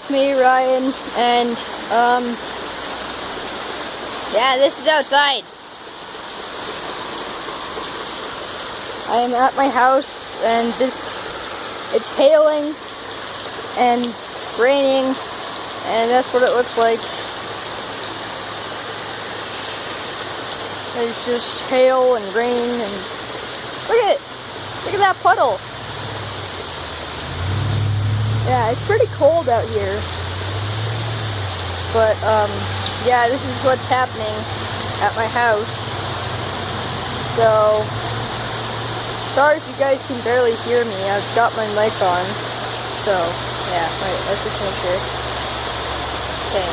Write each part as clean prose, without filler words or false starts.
it's me, Ryan, and, yeah, this is outside. I am at my house, and it's hailing and raining, and that's what it looks like. There's just hail and rain, and look at that puddle. Yeah, it's pretty cold out here. But, yeah, this is what's happening at my house. So, sorry if you guys can barely hear me. I've got my mic on. So, yeah, wait, let's just make sure. Okay,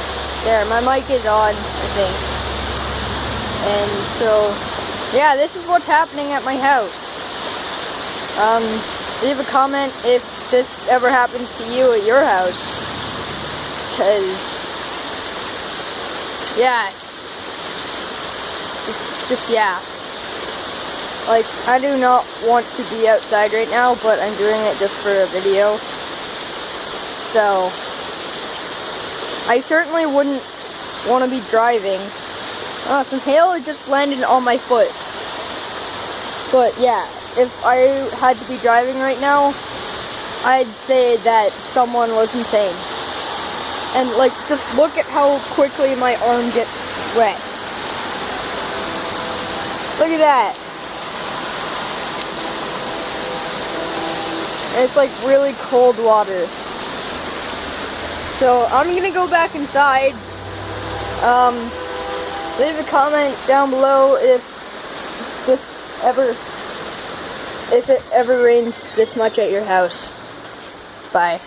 there, my mic is on, I think. And so, yeah, this is what's happening at my house. Leave a comment if this ever happens to you at your house. Because, yeah, it's just, yeah. Like, I do not want to be outside right now, but I'm doing it just for a video. So, I certainly wouldn't want to be driving. Some hail just landed on my foot. But yeah, if I had to be driving right now, I'd say that someone was insane. And like, just look at how quickly my arm gets wet. Look at that. It's like really cold water. So I'm gonna go back inside. Leave a comment down below if it ever rains this much at your house. Bye.